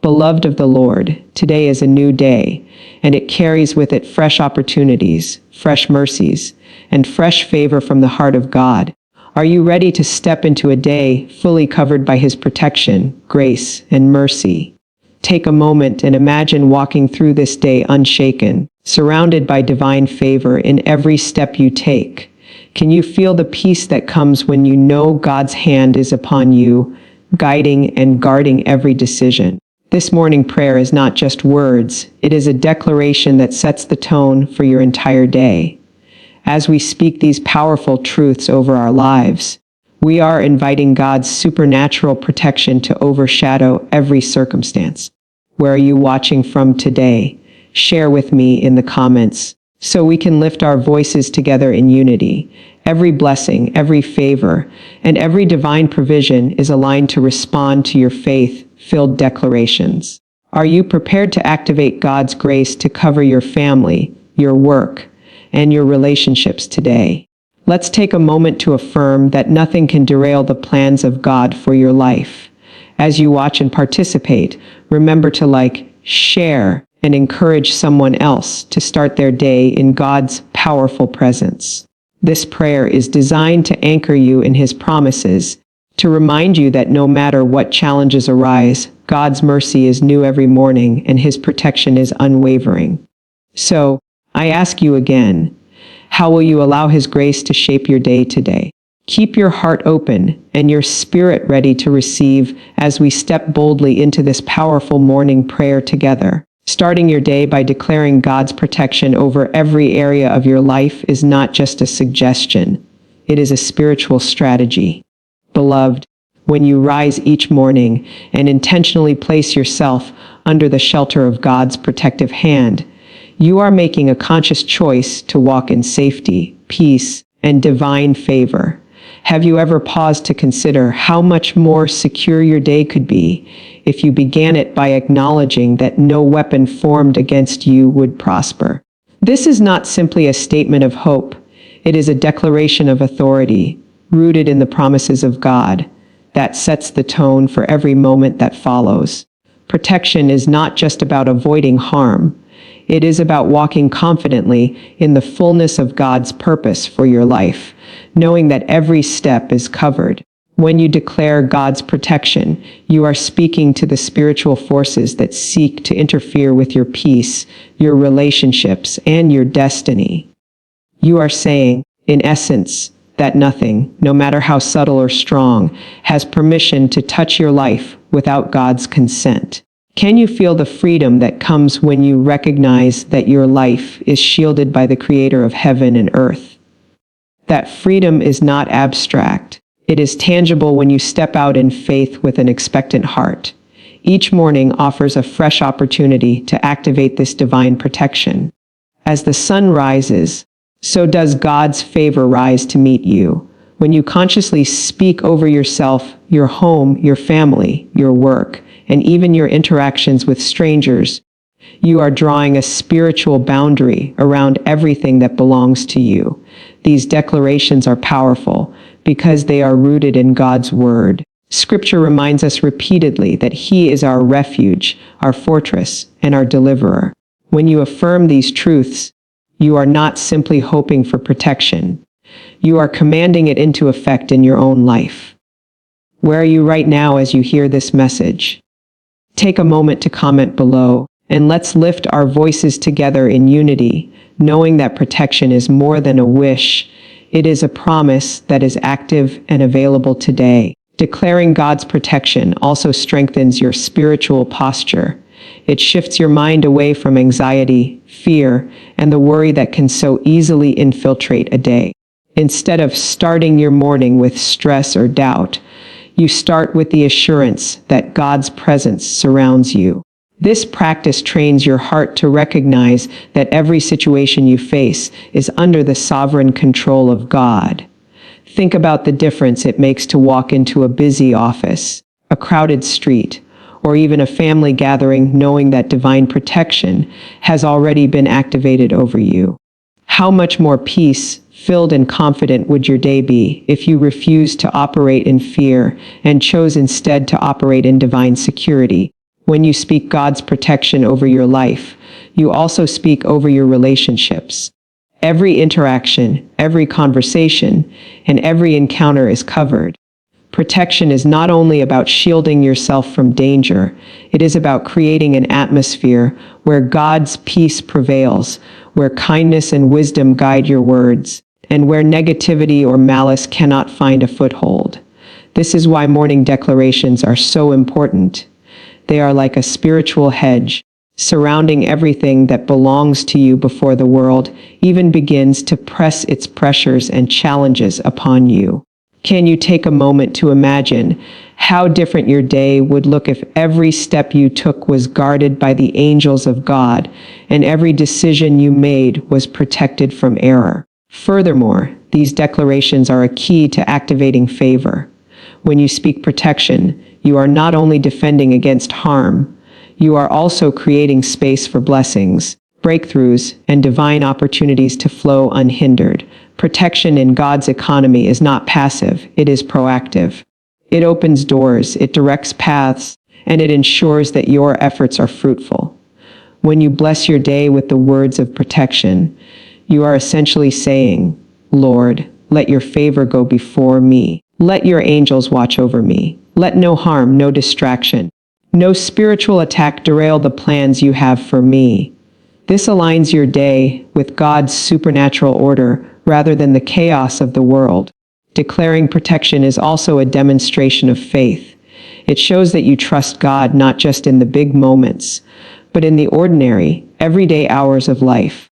Beloved of the Lord, today is a new day, and it carries with it fresh opportunities, fresh mercies, and fresh favor from the heart of God. Are you ready to step into a day fully covered by His protection, grace, and mercy? Take a moment and imagine walking through this day unshaken, surrounded by divine favor in every step you take. Can you feel the peace that comes when you know God's hand is upon you, guiding and guarding every decision? This morning prayer is not just words, it is a declaration that sets the tone for your entire day. As we speak these powerful truths over our lives, we are inviting God's supernatural protection to overshadow every circumstance. Where are you watching from today? Share with me in the comments so we can lift our voices together in unity. Every blessing, every favor, and every divine provision is aligned to respond to your faith-filled declarations. Are you prepared to activate God's grace to cover your family, your work, and your relationships today? Let's take a moment to affirm that nothing can derail the plans of God for your life. As you watch and participate, remember to like, share, and encourage someone else to start their day in God's powerful presence. This prayer is designed to anchor you in His promises, to remind you that no matter what challenges arise, God's mercy is new every morning and His protection is unwavering. So, I ask you again, how will you allow His grace to shape your day today? Keep your heart open and your spirit ready to receive as we step boldly into this powerful morning prayer together. Starting your day by declaring God's protection over every area of your life is not just a suggestion, it is a spiritual strategy. Beloved, when you rise each morning and intentionally place yourself under the shelter of God's protective hand, you are making a conscious choice to walk in safety, peace, and divine favor. Have you ever paused to consider how much more secure your day could be if you began it by acknowledging that no weapon formed against you would prosper? This is not simply a statement of hope. It is a declaration of authority, rooted in the promises of God, that sets the tone for every moment that follows. Protection is not just about avoiding harm. It is about walking confidently in the fullness of God's purpose for your life, knowing that every step is covered. When you declare God's protection, you are speaking to the spiritual forces that seek to interfere with your peace, your relationships, and your destiny. You are saying, in essence, that nothing, no matter how subtle or strong, has permission to touch your life without God's consent. Can you feel the freedom that comes when you recognize that your life is shielded by the Creator of heaven and earth? That freedom is not abstract. It is tangible when you step out in faith with an expectant heart. Each morning offers a fresh opportunity to activate this divine protection. As the sun rises, so does God's favor rise to meet you. When you consciously speak over yourself, your home, your family, your work, and even your interactions with strangers, you are drawing a spiritual boundary around everything that belongs to you. These declarations are powerful because they are rooted in God's Word. Scripture reminds us repeatedly that He is our refuge, our fortress, and our deliverer. When you affirm these truths, you are not simply hoping for protection. You are commanding it into effect in your own life. Where are you right now as you hear this message? Take a moment to comment below, and let's lift our voices together in unity, knowing that protection is more than a wish. It is a promise that is active and available today. Declaring God's protection also strengthens your spiritual posture. It shifts your mind away from anxiety, fear, and the worry that can so easily infiltrate a day. Instead of starting your morning with stress or doubt, you start with the assurance that God's presence surrounds you. This practice trains your heart to recognize that every situation you face is under the sovereign control of God. Think about the difference it makes to walk into a busy office, a crowded street, or even a family gathering knowing that divine protection has already been activated over you. How much more peace-filled and confident would your day be if you refused to operate in fear and chose instead to operate in divine security? When you speak God's protection over your life, you also speak over your relationships. Every interaction, every conversation, and every encounter is covered. Protection is not only about shielding yourself from danger, it is about creating an atmosphere where God's peace prevails, where kindness and wisdom guide your words, and where negativity or malice cannot find a foothold. This is why morning declarations are so important. They are like a spiritual hedge, surrounding everything that belongs to you before the world even begins to press its pressures and challenges upon you. Can you take a moment to imagine how different your day would look if every step you took was guarded by the angels of God and every decision you made was protected from error? Furthermore, these declarations are a key to activating favor. When you speak protection, you are not only defending against harm, you are also creating space for blessings, breakthroughs, and divine opportunities to flow unhindered. Protection in God's economy is not passive, it is proactive. It opens doors, it directs paths, and it ensures that your efforts are fruitful. When you bless your day with the words of protection, you are essentially saying, Lord, let your favor go before me. Let your angels watch over me. Let no harm, no distraction, no spiritual attack derail the plans you have for me. This aligns your day with God's supernatural order rather than the chaos of the world. Declaring protection is also a demonstration of faith. It shows that you trust God not just in the big moments, but in the ordinary, everyday hours of life.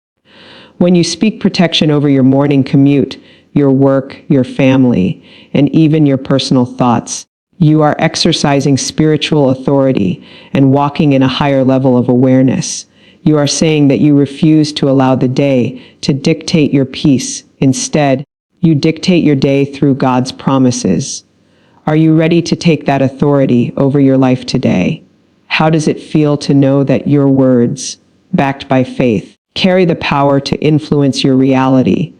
When you speak protection over your morning commute, your work, your family, and even your personal thoughts, you are exercising spiritual authority and walking in a higher level of awareness. You are saying that you refuse to allow the day to dictate your peace. Instead, you dictate your day through God's promises. Are you ready to take that authority over your life today? How does it feel to know that your words, backed by faith, carry the power to influence your reality?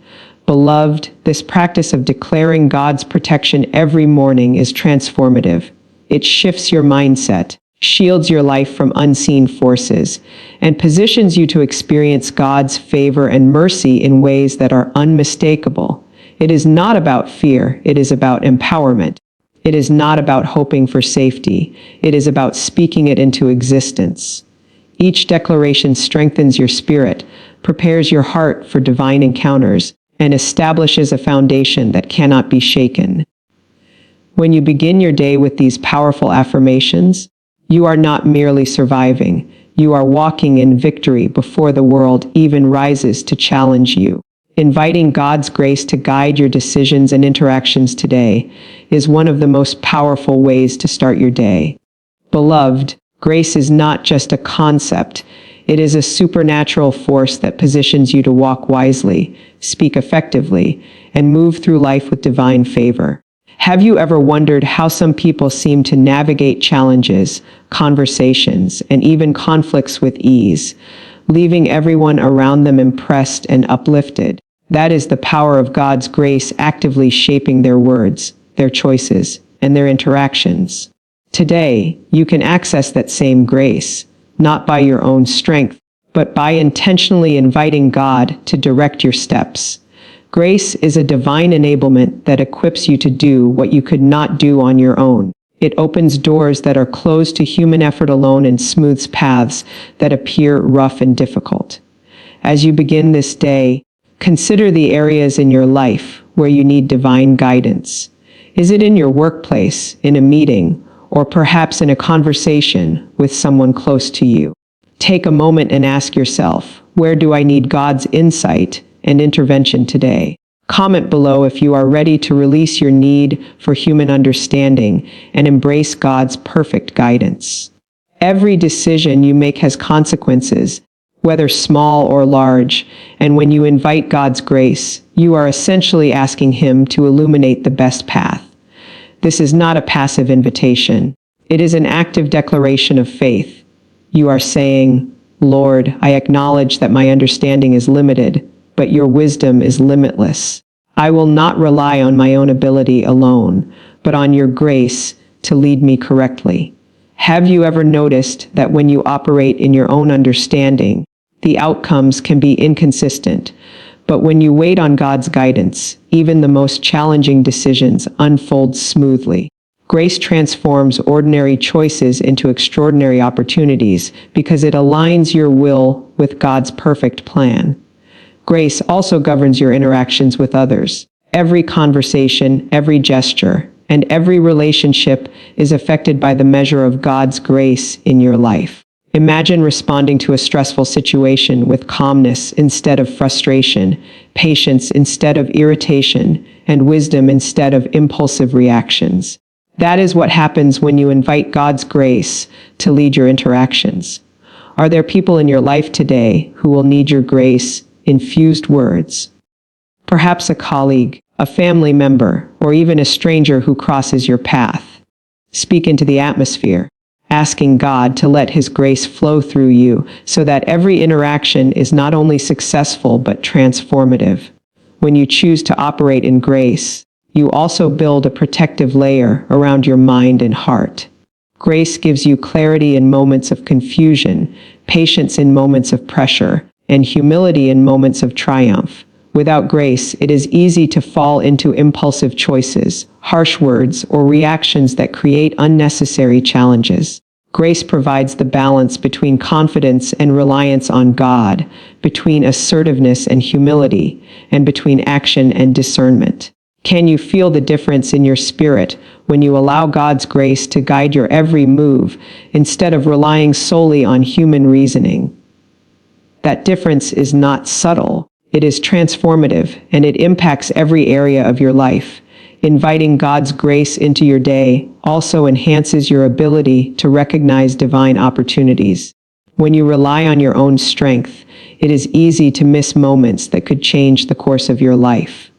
Beloved, this practice of declaring God's protection every morning is transformative. It shifts your mindset, shields your life from unseen forces, and positions you to experience God's favor and mercy in ways that are unmistakable. It is not about fear, it is about empowerment. It is not about hoping for safety, it is about speaking it into existence. Each declaration strengthens your spirit, prepares your heart for divine encounters, and establishes a foundation that cannot be shaken. When you begin your day with these powerful affirmations, you are not merely surviving, you are walking in victory before the world even rises to challenge you. Inviting God's grace to guide your decisions and interactions today is one of the most powerful ways to start your day. Beloved, grace is not just a concept, it is a supernatural force that positions you to walk wisely, speak effectively, and move through life with divine favor. Have you ever wondered how some people seem to navigate challenges, conversations, and even conflicts with ease, leaving everyone around them impressed and uplifted? That is the power of God's grace actively shaping their words, their choices, and their interactions. Today, you can access that same grace, not by your own strength, but by intentionally inviting God to direct your steps. Grace is a divine enablement that equips you to do what you could not do on your own. It opens doors that are closed to human effort alone and smooths paths that appear rough and difficult. As you begin this day, consider the areas in your life where you need divine guidance. Is it in your workplace, in a meeting, or perhaps in a conversation with someone close to you? Take a moment and ask yourself, where do I need God's insight and intervention today? Comment below if you are ready to release your need for human understanding and embrace God's perfect guidance. Every decision you make has consequences, whether small or large, and when you invite God's grace, you are essentially asking Him to illuminate the best path. This is not a passive invitation. It is an active declaration of faith. You are saying, Lord, I acknowledge that my understanding is limited, but your wisdom is limitless. I will not rely on my own ability alone, but on your grace to lead me correctly. Have you ever noticed that when you operate in your own understanding, the outcomes can be inconsistent, but when you wait on God's guidance, even the most challenging decisions unfold smoothly? Grace transforms ordinary choices into extraordinary opportunities because it aligns your will with God's perfect plan. Grace also governs your interactions with others. Every conversation, every gesture, and every relationship is affected by the measure of God's grace in your life. Imagine responding to a stressful situation with calmness instead of frustration, patience instead of irritation, and wisdom instead of impulsive reactions. That is what happens when you invite God's grace to lead your interactions. Are there people in your life today who will need your grace-infused words? Perhaps a colleague, a family member, or even a stranger who crosses your path. Speak into the atmosphere, asking God to let His grace flow through you so that every interaction is not only successful but transformative. When you choose to operate in grace, you also build a protective layer around your mind and heart. Grace gives you clarity in moments of confusion, patience in moments of pressure, and humility in moments of triumph. Without grace, it is easy to fall into impulsive choices, harsh words, or reactions that create unnecessary challenges. Grace provides the balance between confidence and reliance on God, between assertiveness and humility, and between action and discernment. Can you feel the difference in your spirit when you allow God's grace to guide your every move instead of relying solely on human reasoning? That difference is not subtle. It is transformative, and it impacts every area of your life. Inviting God's grace into your day also enhances your ability to recognize divine opportunities. When you rely on your own strength, it is easy to miss moments that could change the course of your life.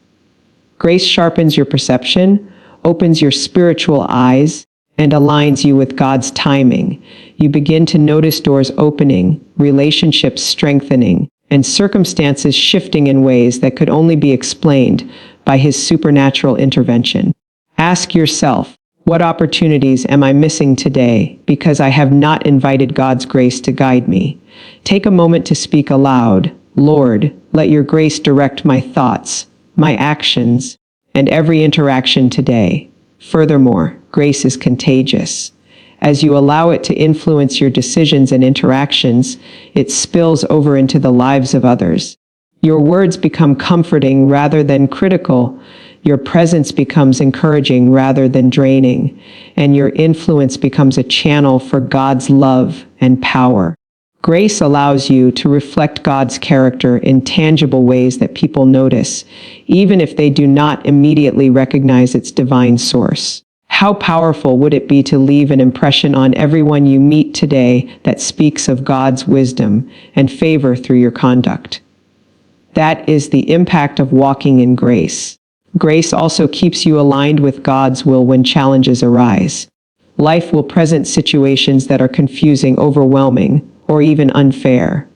Grace sharpens your perception, opens your spiritual eyes, and aligns you with God's timing. You begin to notice doors opening, relationships strengthening, and circumstances shifting in ways that could only be explained by His supernatural intervention. Ask yourself, what opportunities am I missing today because I have not invited God's grace to guide me? Take a moment to speak aloud. Lord, let your grace direct my thoughts, my actions, and every interaction today. Furthermore, grace is contagious. As you allow it to influence your decisions and interactions, it spills over into the lives of others. Your words become comforting rather than critical. Your presence becomes encouraging rather than draining, and your influence becomes a channel for God's love and power. Grace allows you to reflect God's character in tangible ways that people notice, even if they do not immediately recognize its divine source. How powerful would it be to leave an impression on everyone you meet today that speaks of God's wisdom and favor through your conduct? That is the impact of walking in grace. Grace also keeps you aligned with God's will when challenges arise. Life will present situations that are confusing, overwhelming, or even unfair.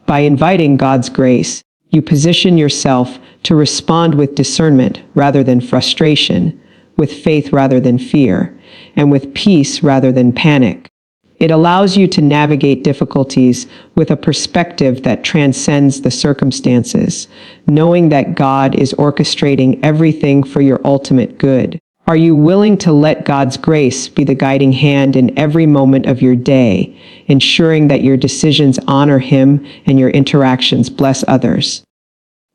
By inviting God's grace, you position yourself to respond with discernment rather than frustration, with faith rather than fear, and with peace rather than panic. It allows you to navigate difficulties with a perspective that transcends the circumstances, knowing that God is orchestrating everything for your ultimate good. Are you willing to let God's grace be the guiding hand in every moment of your day, ensuring that your decisions honor Him and your interactions bless others?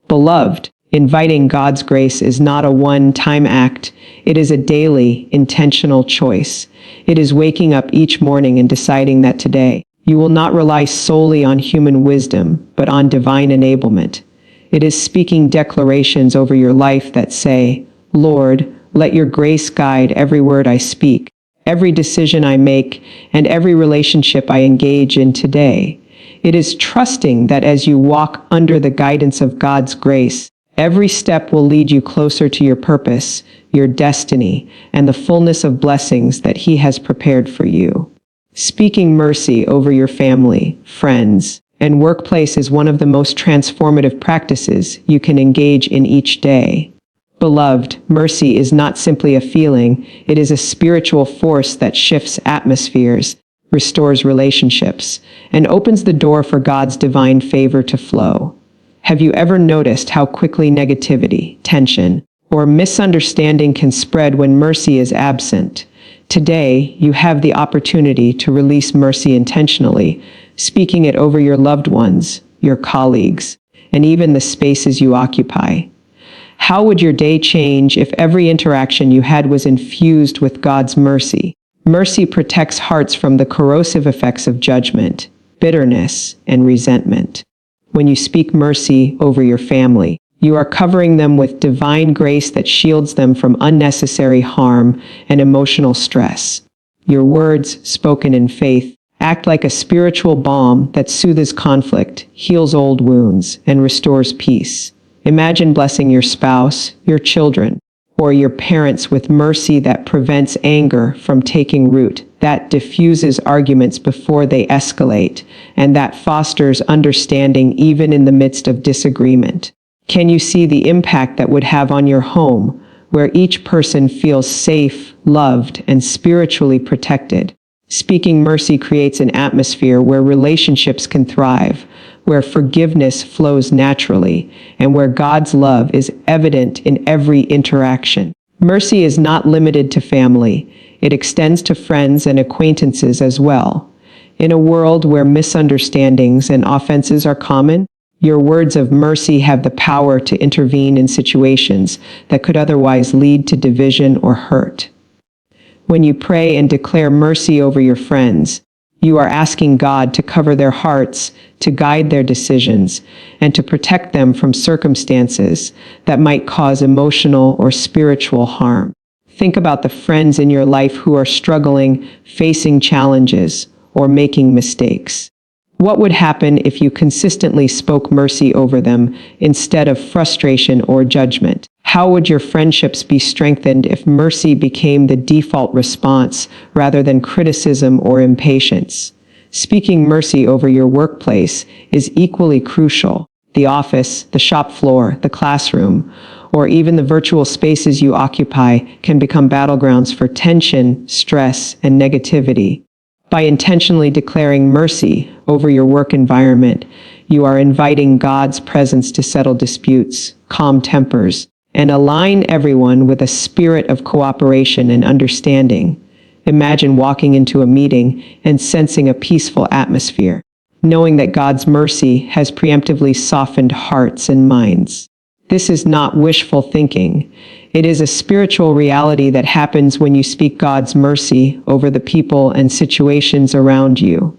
Beloved, inviting God's grace is not a one-time act. It is a daily, intentional choice. It is waking up each morning and deciding that today you will not rely solely on human wisdom, but on divine enablement. It is speaking declarations over your life that say, Lord, let your grace guide every word I speak, every decision I make, and every relationship I engage in today. It is trusting that as you walk under the guidance of God's grace, every step will lead you closer to your purpose, your destiny, and the fullness of blessings that He has prepared for you. Speaking mercy over your family, friends, and workplace is one of the most transformative practices you can engage in each day. Beloved, mercy is not simply a feeling, it is a spiritual force that shifts atmospheres, restores relationships, and opens the door for God's divine favor to flow. Have you ever noticed how quickly negativity, tension, or misunderstanding can spread when mercy is absent? Today, you have the opportunity to release mercy intentionally, speaking it over your loved ones, your colleagues, and even the spaces you occupy. How would your day change if every interaction you had was infused with God's mercy? Mercy protects hearts from the corrosive effects of judgment, bitterness, and resentment. When you speak mercy over your family, you are covering them with divine grace that shields them from unnecessary harm and emotional stress. Your words, spoken in faith, act like a spiritual balm that soothes conflict, heals old wounds, and restores peace. Imagine blessing your spouse, your children, or your parents with mercy that prevents anger from taking root, that diffuses arguments before they escalate, and that fosters understanding even in the midst of disagreement. Can you see the impact that would have on your home, where each person feels safe, loved, and spiritually protected? Speaking mercy creates an atmosphere where relationships can thrive, where forgiveness flows naturally, and where God's love is evident in every interaction. Mercy is not limited to family. It extends to friends and acquaintances as well. In a world where misunderstandings and offenses are common, your words of mercy have the power to intervene in situations that could otherwise lead to division or hurt. When you pray and declare mercy over your friends, you are asking God to cover their hearts, to guide their decisions, and to protect them from circumstances that might cause emotional or spiritual harm. Think about the friends in your life who are struggling, facing challenges, or making mistakes. What would happen if you consistently spoke mercy over them instead of frustration or judgment? How would your friendships be strengthened if mercy became the default response rather than criticism or impatience? Speaking mercy over your workplace is equally crucial. The office, the shop floor, the classroom, or even the virtual spaces you occupy can become battlegrounds for tension, stress, and negativity. By intentionally declaring mercy over your work environment, you are inviting God's presence to settle disputes, calm tempers, and align everyone with a spirit of cooperation and understanding. Imagine walking into a meeting and sensing a peaceful atmosphere, knowing that God's mercy has preemptively softened hearts and minds. This is not wishful thinking. It is a spiritual reality that happens when you speak God's mercy over the people and situations around you.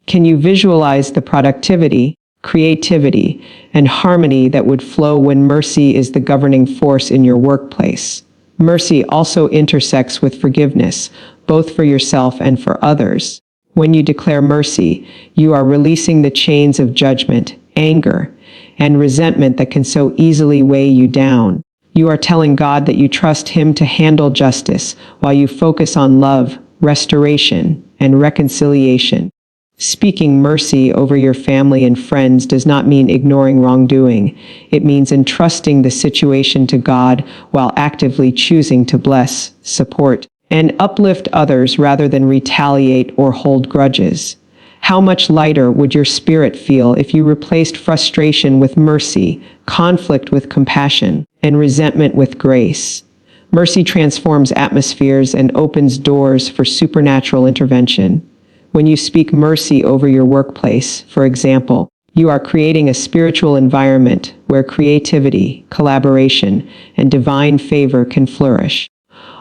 Can you visualize the productivity, creativity, and harmony that would flow when mercy is the governing force in your workplace? Mercy also intersects with forgiveness, both for yourself and for others. When you declare mercy, you are releasing the chains of judgment, anger, and resentment that can so easily weigh you down. You are telling God that you trust Him to handle justice while you focus on love, restoration, and reconciliation. Speaking mercy over your family and friends does not mean ignoring wrongdoing. It means entrusting the situation to God while actively choosing to bless, support, and uplift others rather than retaliate or hold grudges. How much lighter would your spirit feel if you replaced frustration with mercy, conflict with compassion, and resentment with grace? Mercy transforms atmospheres and opens doors for supernatural intervention. When you speak mercy over your workplace, for example, you are creating a spiritual environment where creativity, collaboration, and divine favor can flourish.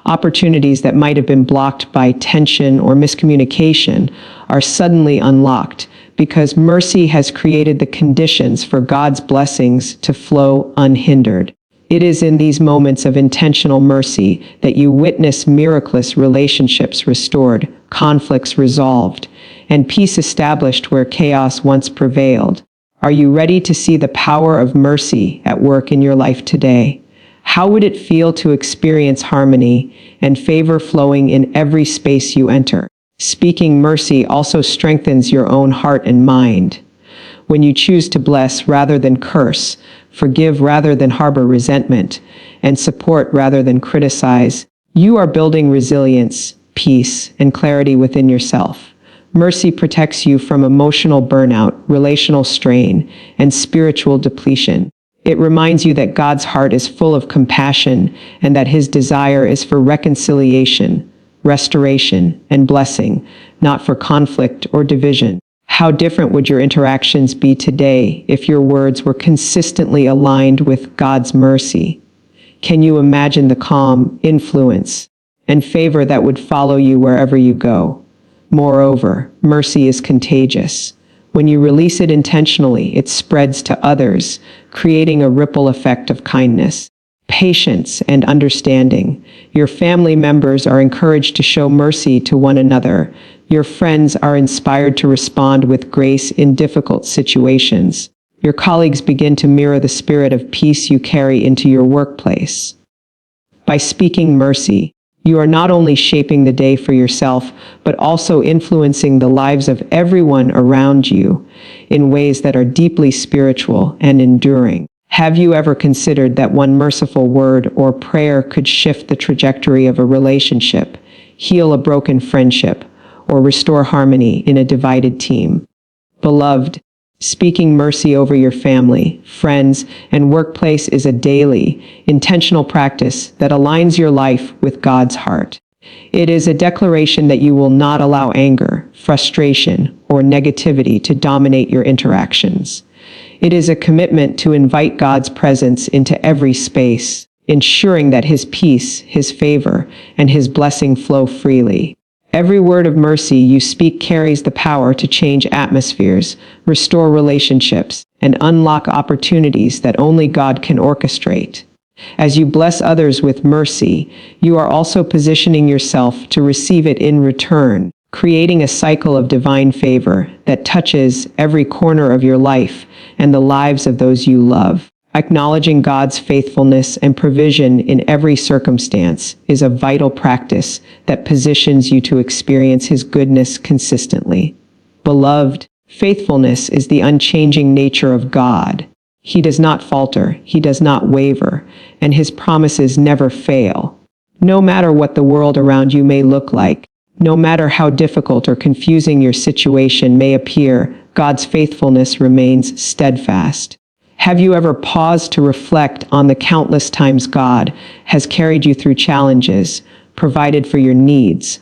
Opportunities that might have been blocked by tension or miscommunication are suddenly unlocked because mercy has created the conditions for God's blessings to flow unhindered. It is in these moments of intentional mercy that you witness miraculous relationships restored, conflicts resolved, and peace established where chaos once prevailed. Are you ready to see the power of mercy at work in your life today? How would it feel to experience harmony and favor flowing in every space you enter? Speaking mercy also strengthens your own heart and mind. When you choose to bless rather than curse, forgive rather than harbor resentment, and support rather than criticize. You are building resilience, peace, and clarity within yourself. Mercy protects you from emotional burnout, relational strain, and spiritual depletion. It reminds you that God's heart is full of compassion and that his desire is for reconciliation, restoration, and blessing, not for conflict or division. How different would your interactions be today if your words were consistently aligned with God's mercy? Can you imagine the calm, influence, and favor that would follow you wherever you go? Moreover, mercy is contagious. When you release it intentionally, it spreads to others, creating a ripple effect of kindness, patience, and understanding. Your family members are encouraged to show mercy to one another. Your friends are inspired to respond with grace in difficult situations. Your colleagues begin to mirror the spirit of peace you carry into your workplace. By speaking mercy, you are not only shaping the day for yourself, but also influencing the lives of everyone around you in ways that are deeply spiritual and enduring. Have you ever considered that one merciful word or prayer could shift the trajectory of a relationship, heal a broken friendship, or restore harmony in a divided team? Beloved, speaking mercy over your family, friends, and workplace is a daily, intentional practice that aligns your life with God's heart. It is a declaration that you will not allow anger, frustration, or negativity to dominate your interactions. It is a commitment to invite God's presence into every space, ensuring that his peace, his favor, and his blessing flow freely. Every word of mercy you speak carries the power to change atmospheres, restore relationships, and unlock opportunities that only God can orchestrate. As you bless others with mercy, you are also positioning yourself to receive it in return, creating a cycle of divine favor that touches every corner of your life and the lives of those you love. Acknowledging God's faithfulness and provision in every circumstance is a vital practice that positions you to experience his goodness consistently. Beloved, faithfulness is the unchanging nature of God. He does not falter, he does not waver, and his promises never fail. No matter what the world around you may look like, no matter how difficult or confusing your situation may appear, God's faithfulness remains steadfast. Have you ever paused to reflect on the countless times God has carried you through challenges, provided for your needs,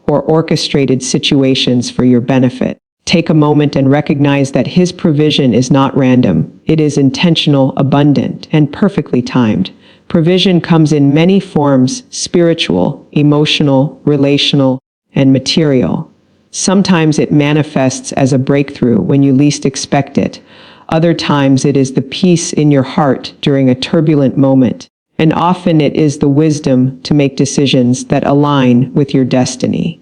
or orchestrated situations for your benefit? Take a moment and recognize that his provision is not random. It is intentional, abundant, and perfectly timed. Provision comes in many forms: spiritual, emotional, relational, and material. Sometimes it manifests as a breakthrough when you least expect it. Other times it is the peace in your heart during a turbulent moment. And often it is the wisdom to make decisions that align with your destiny.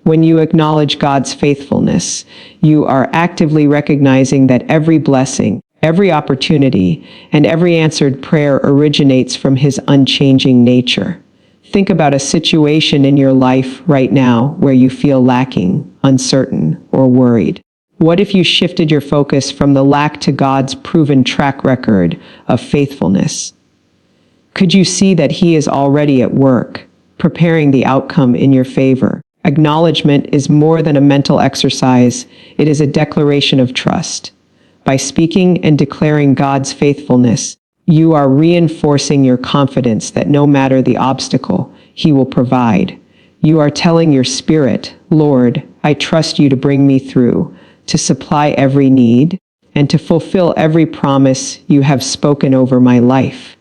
When you acknowledge God's faithfulness, you are actively recognizing that every blessing, every opportunity, and every answered prayer originates from his unchanging nature. Think about a situation in your life right now where you feel lacking, uncertain, or worried. What if you shifted your focus from the lack to God's proven track record of faithfulness? Could you see that he is already at work, preparing the outcome in your favor? Acknowledgement is more than a mental exercise. It is a declaration of trust. By speaking and declaring God's faithfulness, you are reinforcing your confidence that no matter the obstacle, he will provide. You are telling your spirit, Lord, I trust you to bring me through, to supply every need, and to fulfill every promise you have spoken over my life.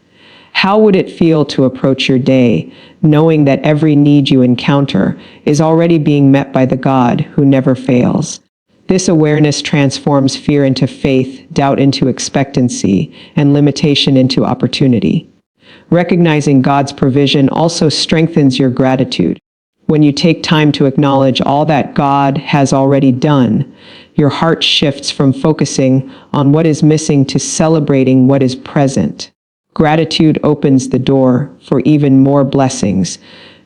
How would it feel to approach your day, knowing that every need you encounter is already being met by the God who never fails? This awareness transforms fear into faith, doubt into expectancy, and limitation into opportunity. Recognizing God's provision also strengthens your gratitude. When you take time to acknowledge all that God has already done, your heart shifts from focusing on what is missing to celebrating what is present. Gratitude opens the door for even more blessings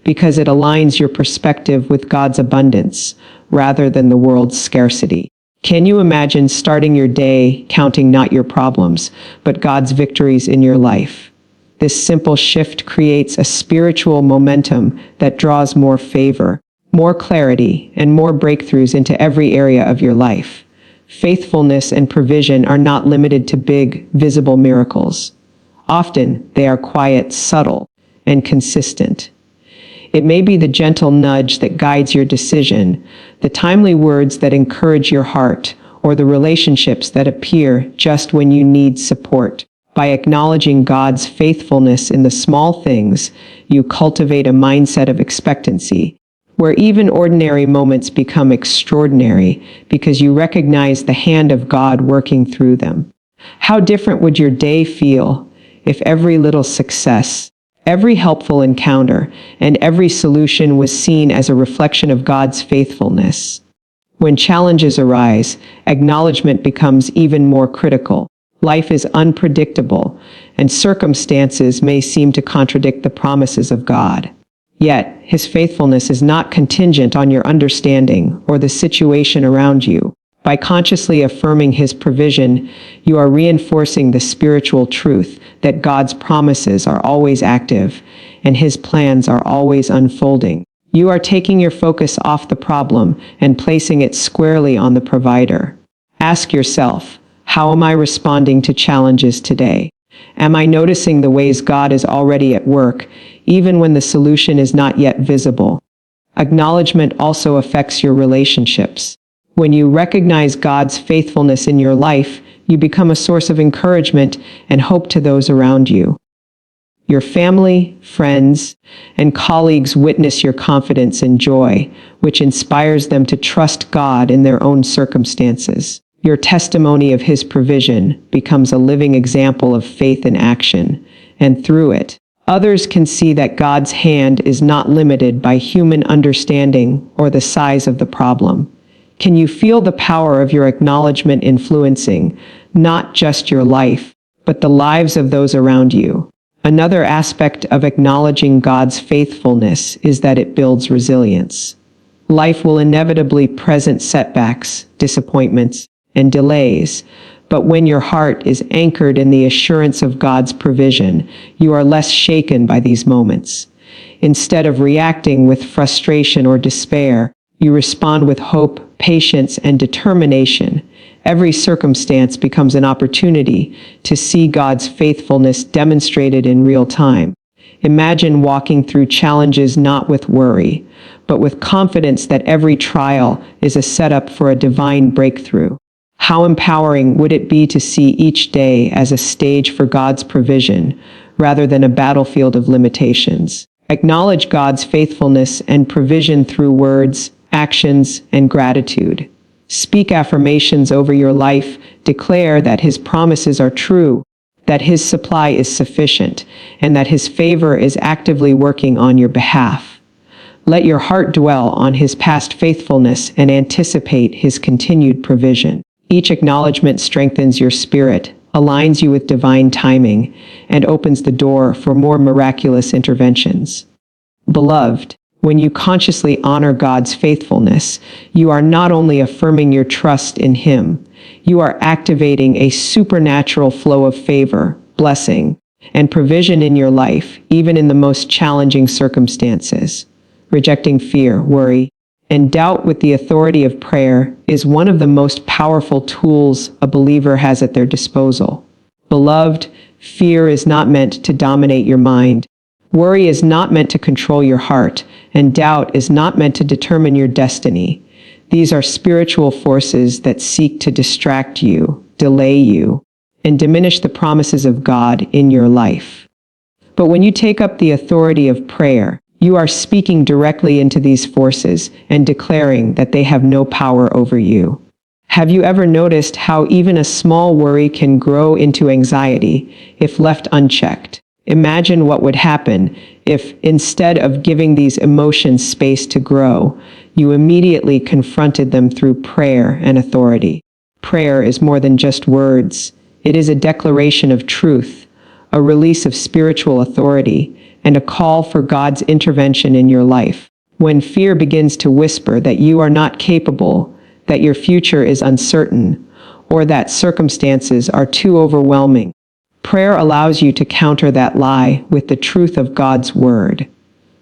because it aligns your perspective with God's abundance rather than the world's scarcity. Can you imagine starting your day counting not your problems, but God's victories in your life? This simple shift creates a spiritual momentum that draws more favor, more clarity, and more breakthroughs into every area of your life. Faithfulness and provision are not limited to big, visible miracles. Often, they are quiet, subtle, and consistent. It may be the gentle nudge that guides your decision, the timely words that encourage your heart, or the relationships that appear just when you need support. By acknowledging God's faithfulness in the small things, you cultivate a mindset of expectancy, where even ordinary moments become extraordinary because you recognize the hand of God working through them. How different would your day feel if every little success, every helpful encounter, and every solution was seen as a reflection of God's faithfulness? When challenges arise, acknowledgement becomes even more critical. Life is unpredictable, and circumstances may seem to contradict the promises of God. Yet, His faithfulness is not contingent on your understanding or the situation around you. By consciously affirming His provision, you are reinforcing the spiritual truth that God's promises are always active and His plans are always unfolding. You are taking your focus off the problem and placing it squarely on the provider. Ask yourself, how am I responding to challenges today? Am I noticing the ways God is already at work, even when the solution is not yet visible? Acknowledgement also affects your relationships. When you recognize God's faithfulness in your life, you become a source of encouragement and hope to those around you. Your family, friends, and colleagues witness your confidence and joy, which inspires them to trust God in their own circumstances. Your testimony of His provision becomes a living example of faith in action, and through it, others can see that God's hand is not limited by human understanding or the size of the problem. Can you feel the power of your acknowledgement influencing not just your life, but the lives of those around you? Another aspect of acknowledging God's faithfulness is that it builds resilience. Life will inevitably present setbacks, disappointments, and delays, but when your heart is anchored in the assurance of God's provision, you are less shaken by these moments. Instead of reacting with frustration or despair, you respond with hope, patience, and determination. Every circumstance becomes an opportunity to see God's faithfulness demonstrated in real time. Imagine walking through challenges not with worry, but with confidence that every trial is a setup for a divine breakthrough. How empowering would it be to see each day as a stage for God's provision, rather than a battlefield of limitations? Acknowledge God's faithfulness and provision through words, actions, and gratitude. Speak affirmations over your life. Declare that His promises are true, that His supply is sufficient, and that His favor is actively working on your behalf. Let your heart dwell on His past faithfulness and anticipate His continued provision. Each acknowledgement strengthens your spirit, aligns you with divine timing, and opens the door for more miraculous interventions. Beloved, when you consciously honor God's faithfulness, you are not only affirming your trust in Him, you are activating a supernatural flow of favor, blessing, and provision in your life, even in the most challenging circumstances. Rejecting fear, worry, and doubt with the authority of prayer is one of the most powerful tools a believer has at their disposal. Beloved, fear is not meant to dominate your mind. Worry is not meant to control your heart, and doubt is not meant to determine your destiny. These are spiritual forces that seek to distract you, delay you, and diminish the promises of God in your life. But when you take up the authority of prayer, you are speaking directly into these forces and declaring that they have no power over you. Have you ever noticed how even a small worry can grow into anxiety if left unchecked? Imagine what would happen if, instead of giving these emotions space to grow, you immediately confronted them through prayer and authority. Prayer is more than just words. It is a declaration of truth, a release of spiritual authority, and a call for God's intervention in your life. When fear begins to whisper that you are not capable, that your future is uncertain, or that circumstances are too overwhelming. Prayer allows you to counter that lie with the truth of God's word.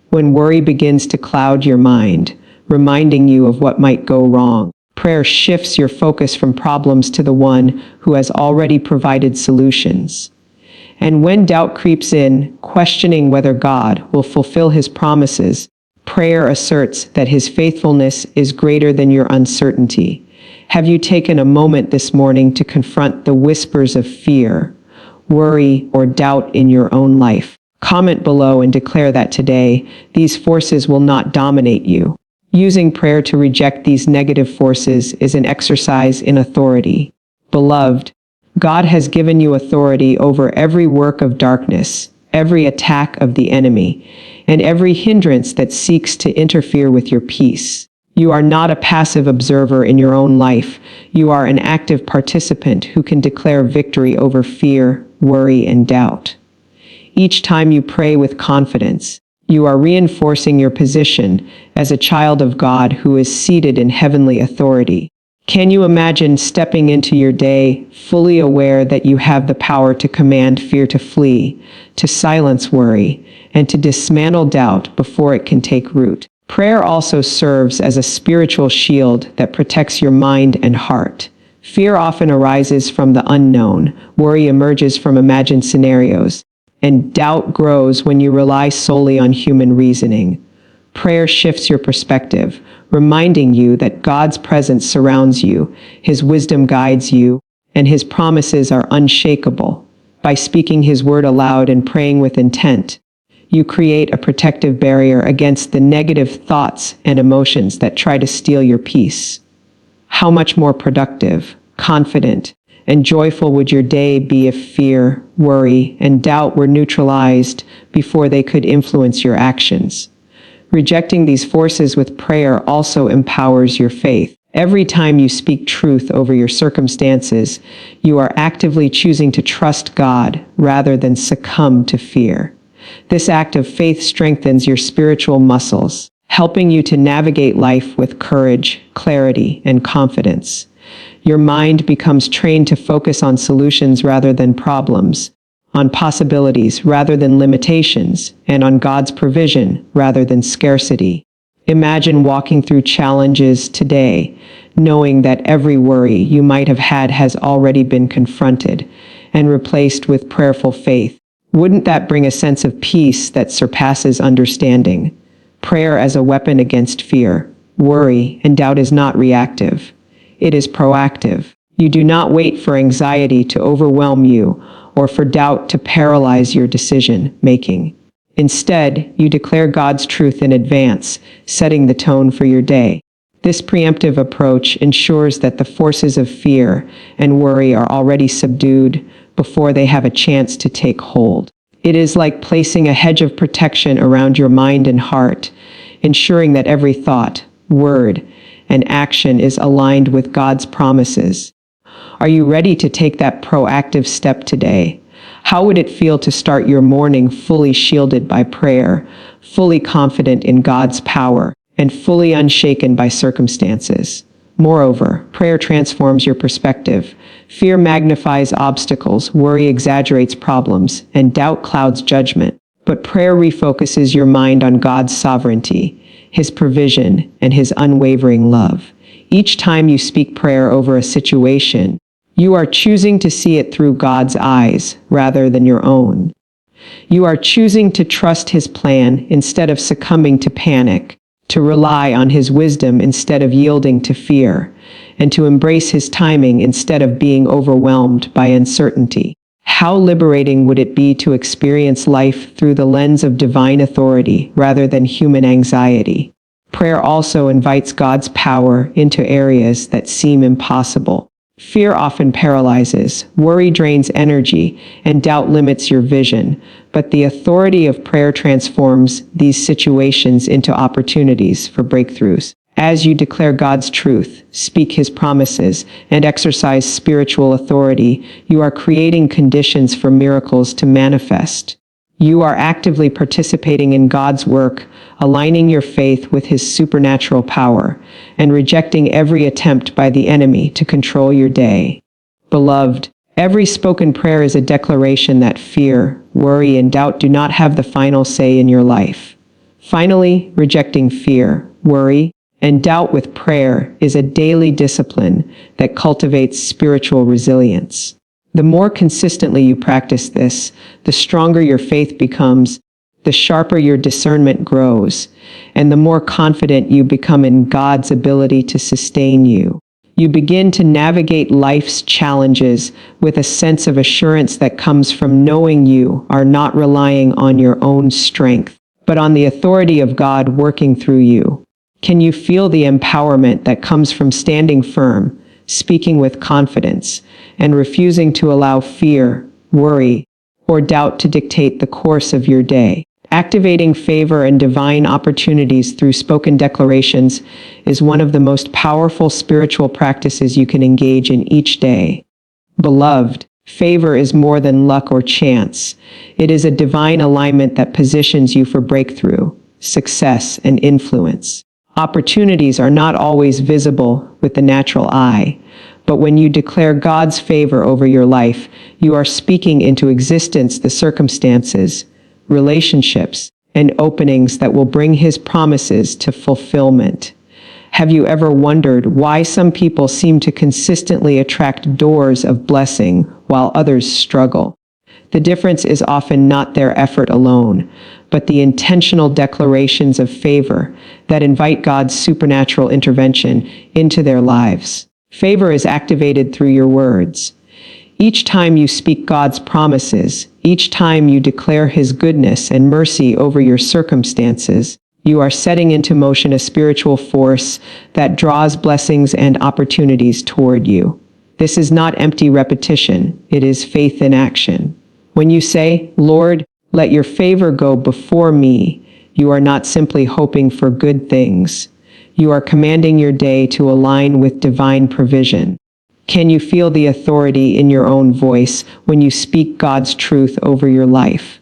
When worry begins to cloud your mind, reminding you of what might go wrong, prayer shifts your focus from problems to the one who has already provided solutions. And when doubt creeps in, questioning whether God will fulfill his promises, prayer asserts that his faithfulness is greater than your uncertainty. Have you taken a moment this morning to confront the whispers of fear, worry, or doubt in your own life? Comment below and declare that today, these forces will not dominate you. Using prayer to reject these negative forces is an exercise in authority. Beloved, God has given you authority over every work of darkness, every attack of the enemy, and every hindrance that seeks to interfere with your peace. You are not a passive observer in your own life. You are an active participant who can declare victory over fear, worry, and doubt. Each time you pray with confidence, you are reinforcing your position as a child of God who is seated in heavenly authority. Can you imagine stepping into your day fully aware that you have the power to command fear to flee, to silence worry, and to dismantle doubt before it can take root? Prayer also serves as a spiritual shield that protects your mind and heart. Fear often arises from the unknown, worry emerges from imagined scenarios, and doubt grows when you rely solely on human reasoning. Prayer shifts your perspective, reminding you that God's presence surrounds you, his wisdom guides you, and his promises are unshakable. By speaking his word aloud and praying with intent, you create a protective barrier against the negative thoughts and emotions that try to steal your peace. How much more productive, confident, and joyful would your day be if fear, worry, and doubt were neutralized before they could influence your actions? Rejecting these forces with prayer also empowers your faith. Every time you speak truth over your circumstances, you are actively choosing to trust God rather than succumb to fear. This act of faith strengthens your spiritual muscles, helping you to navigate life with courage, clarity, and confidence. Your mind becomes trained to focus on solutions rather than problems, on possibilities rather than limitations, and on God's provision rather than scarcity. Imagine walking through challenges today, knowing that every worry you might have had has already been confronted and replaced with prayerful faith. Wouldn't that bring a sense of peace that surpasses understanding? Prayer as a weapon against fear, worry, and doubt is not reactive. It is proactive. You do not wait for anxiety to overwhelm you or for doubt to paralyze your decision-making. Instead, you declare God's truth in advance, setting the tone for your day. This preemptive approach ensures that the forces of fear and worry are already subdued before they have a chance to take hold. It is like placing a hedge of protection around your mind and heart, ensuring that every thought, word, and action is aligned with God's promises. Are you ready to take that proactive step today? How would it feel to start your morning fully shielded by prayer, fully confident in God's power, and fully unshaken by circumstances? Moreover, prayer transforms your perspective. Fear magnifies obstacles, worry exaggerates problems, and doubt clouds judgment. But prayer refocuses your mind on God's sovereignty, his provision, and his unwavering love. Each time you speak prayer over a situation, you are choosing to see it through God's eyes rather than your own. You are choosing to trust his plan instead of succumbing to panic, to rely on his wisdom instead of yielding to fear, and to embrace his timing instead of being overwhelmed by uncertainty. How liberating would it be to experience life through the lens of divine authority rather than human anxiety? Prayer also invites God's power into areas that seem impossible. Fear often paralyzes, worry drains energy, and doubt limits your vision, but the authority of prayer transforms these situations into opportunities for breakthroughs. As you declare God's truth, speak his promises, and exercise spiritual authority, you are creating conditions for miracles to manifest. You are actively participating in God's work, aligning your faith with His supernatural power, and rejecting every attempt by the enemy to control your day. Beloved, every spoken prayer is a declaration that fear, worry, and doubt do not have the final say in your life. Finally, rejecting fear, worry, and doubt with prayer is a daily discipline that cultivates spiritual resilience. The more consistently you practice this, the stronger your faith becomes, the sharper your discernment grows, and the more confident you become in God's ability to sustain you. You begin to navigate life's challenges with a sense of assurance that comes from knowing you are not relying on your own strength, but on the authority of God working through you. Can you feel the empowerment that comes from standing firm, speaking with confidence, and refusing to allow fear, worry, or doubt to dictate the course of your day? Activating favor and divine opportunities through spoken declarations is one of the most powerful spiritual practices you can engage in each day. Beloved, favor is more than luck or chance. It is a divine alignment that positions you for breakthrough, success, and influence. Opportunities are not always visible with the natural eye, but when you declare God's favor over your life, you are speaking into existence the circumstances, relationships, and openings that will bring His promises to fulfillment. Have you ever wondered why some people seem to consistently attract doors of blessing while others struggle? The difference is often not their effort alone, but the intentional declarations of favor that invite God's supernatural intervention into their lives. Favor is activated through your words. Each time you speak God's promises, each time you declare His goodness and mercy over your circumstances, you are setting into motion a spiritual force that draws blessings and opportunities toward you. This is not empty repetition, it is faith in action. When you say, "Lord, let your favor go before me," you are not simply hoping for good things. You are commanding your day to align with divine provision. Can you feel the authority in your own voice when you speak God's truth over your life?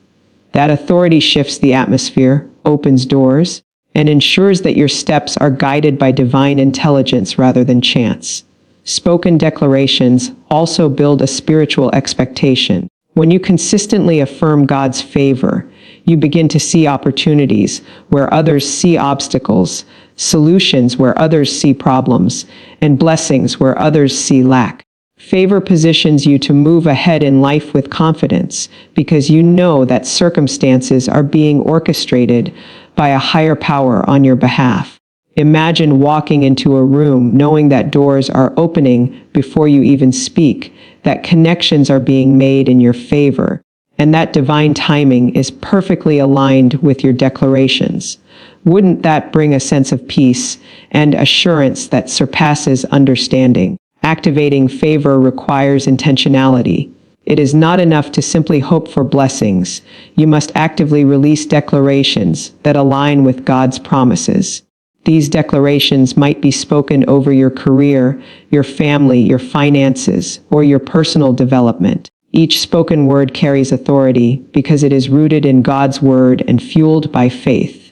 That authority shifts the atmosphere, opens doors, and ensures that your steps are guided by divine intelligence rather than chance. Spoken declarations also build a spiritual expectation. When you consistently affirm God's favor, you begin to see opportunities where others see obstacles, solutions where others see problems, and blessings where others see lack. Favor positions you to move ahead in life with confidence because you know that circumstances are being orchestrated by a higher power on your behalf. Imagine walking into a room knowing that doors are opening before you even speak, that connections are being made in your favor, and that divine timing is perfectly aligned with your declarations. Wouldn't that bring a sense of peace and assurance that surpasses understanding? Activating favor requires intentionality. It is not enough to simply hope for blessings. You must actively release declarations that align with God's promises. These declarations might be spoken over your career, your family, your finances, or your personal development. Each spoken word carries authority because it is rooted in God's word and fueled by faith.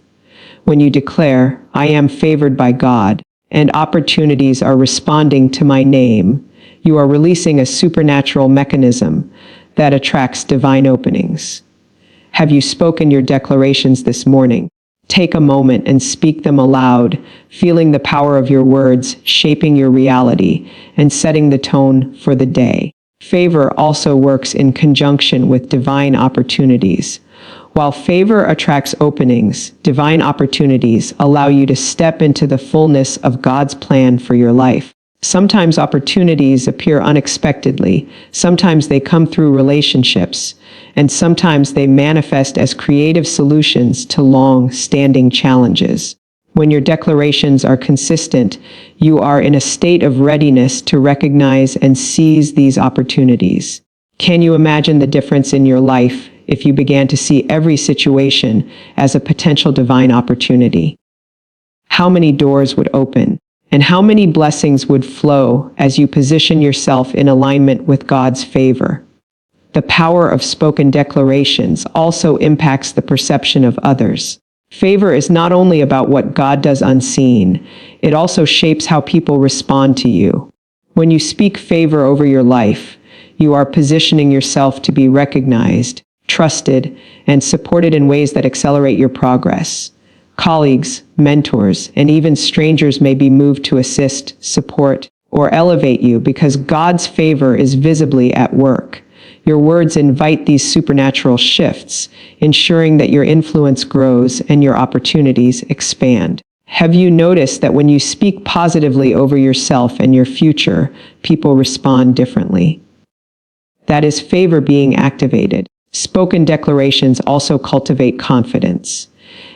When you declare, "I am favored by God, and opportunities are responding to my name," you are releasing a supernatural mechanism that attracts divine openings. Have you spoken your declarations this morning? Take a moment and speak them aloud, feeling the power of your words shaping your reality and setting the tone for the day. Favor also works in conjunction with divine opportunities. While favor attracts openings, divine opportunities allow you to step into the fullness of God's plan for your life. Sometimes opportunities appear unexpectedly, sometimes they come through relationships, and sometimes they manifest as creative solutions to long-standing challenges. When your declarations are consistent, you are in a state of readiness to recognize and seize these opportunities. Can you imagine the difference in your life if you began to see every situation as a potential divine opportunity? How many doors would open? And how many blessings would flow as you position yourself in alignment with God's favor? The power of spoken declarations also impacts the perception of others. Favor is not only about what God does unseen, it also shapes how people respond to you. When you speak favor over your life, you are positioning yourself to be recognized, trusted, and supported in ways that accelerate your progress. Colleagues, mentors, and even strangers may be moved to assist, support, or elevate you because God's favor is visibly at work. Your words invite these supernatural shifts, ensuring that your influence grows and your opportunities expand. Have you noticed that when you speak positively over yourself and your future, people respond differently? That is favor being activated. Spoken declarations also cultivate confidence.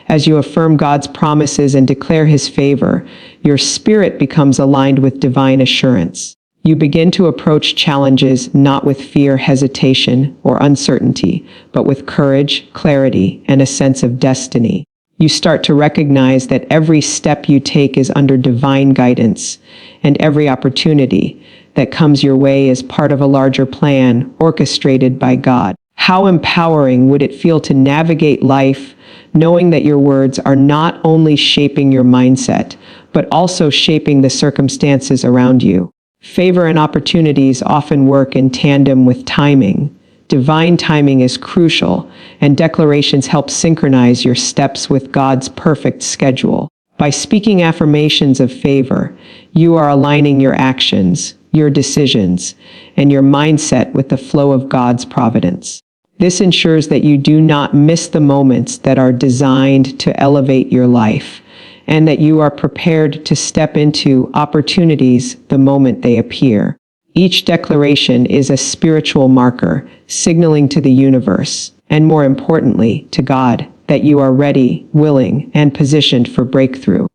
As you affirm God's promises and declare His favor, your spirit becomes aligned with divine assurance. You begin to approach challenges not with fear, hesitation, or uncertainty, but with courage, clarity, and a sense of destiny. You start to recognize that every step you take is under divine guidance, and every opportunity that comes your way is part of a larger plan orchestrated by God. How empowering would it feel to navigate life knowing that your words are not only shaping your mindset, but also shaping the circumstances around you? Favor and opportunities often work in tandem with timing. Divine timing is crucial, and declarations help synchronize your steps with God's perfect schedule. By speaking affirmations of favor, you are aligning your actions, your decisions, and your mindset with the flow of God's providence. This ensures that you do not miss the moments that are designed to elevate your life, and that you are prepared to step into opportunities the moment they appear. Each declaration is a spiritual marker, signaling to the universe, and more importantly, to God, that you are ready, willing, and positioned for breakthrough.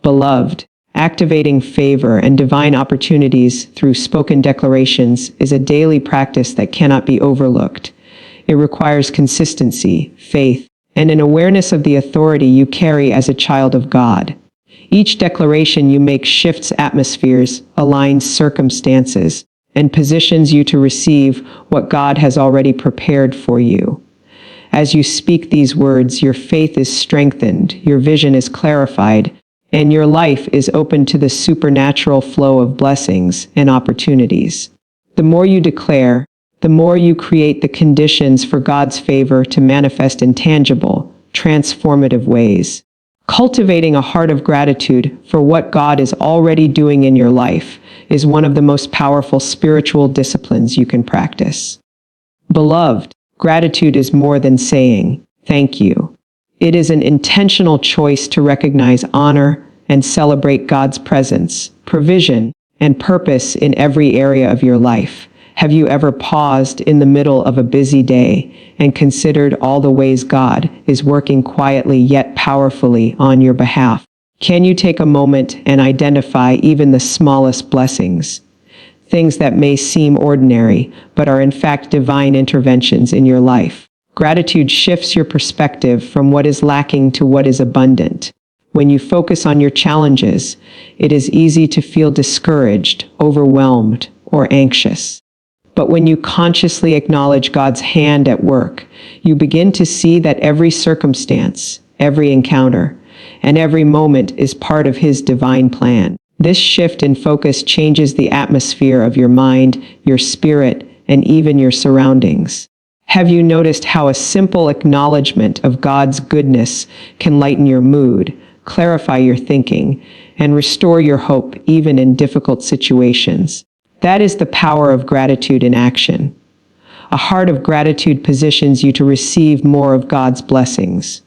Beloved, activating favor and divine opportunities through spoken declarations is a daily practice that cannot be overlooked. It requires consistency, faith, and an awareness of the authority you carry as a child of God. Each declaration you make shifts atmospheres, aligns circumstances, and positions you to receive what God has already prepared for you. As you speak these words, your faith is strengthened, your vision is clarified, and your life is open to the supernatural flow of blessings and opportunities. The more you declare, the more you create the conditions for God's favor to manifest in tangible, transformative ways. Cultivating a heart of gratitude for what God is already doing in your life is one of the most powerful spiritual disciplines you can practice. Beloved, gratitude is more than saying, "Thank you." It is an intentional choice to recognize, honor, and celebrate God's presence, provision, and purpose in every area of your life. Have you ever paused in the middle of a busy day and considered all the ways God is working quietly yet powerfully on your behalf? Can you take a moment and identify even the smallest blessings? Things that may seem ordinary, but are in fact divine interventions in your life. Gratitude shifts your perspective from what is lacking to what is abundant. When you focus on your challenges, it is easy to feel discouraged, overwhelmed, or anxious. But when you consciously acknowledge God's hand at work, you begin to see that every circumstance, every encounter, and every moment is part of His divine plan. This shift in focus changes the atmosphere of your mind, your spirit, and even your surroundings. Have you noticed how a simple acknowledgement of God's goodness can lighten your mood, clarify your thinking, and restore your hope even in difficult situations? That is the power of gratitude in action. A heart of gratitude positions you to receive more of God's blessings.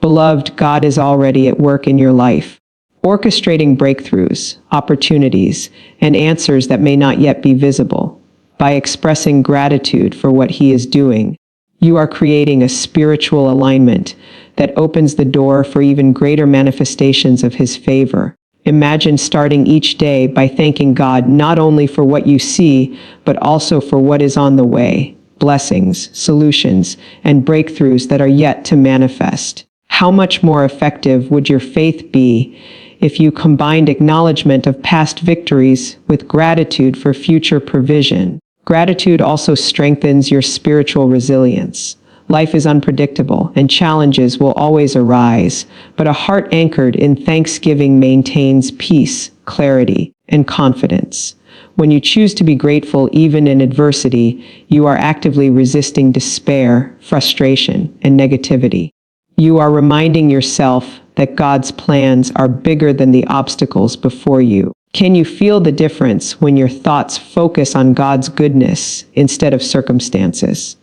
Beloved, God is already at work in your life, orchestrating breakthroughs, opportunities, and answers that may not yet be visible. By expressing gratitude for what He is doing, you are creating a spiritual alignment that opens the door for even greater manifestations of His favor. Imagine starting each day by thanking God not only for what you see, but also for what is on the way, blessings, solutions, and breakthroughs that are yet to manifest. How much more effective would your faith be if you combined acknowledgement of past victories with gratitude for future provision? Gratitude also strengthens your spiritual resilience. Life is unpredictable and challenges will always arise, but a heart anchored in thanksgiving maintains peace, clarity, and confidence. When you choose to be grateful even in adversity, you are actively resisting despair, frustration, and negativity. You are reminding yourself that God's plans are bigger than the obstacles before you. Can you feel the difference when your thoughts focus on God's goodness instead of circumstances?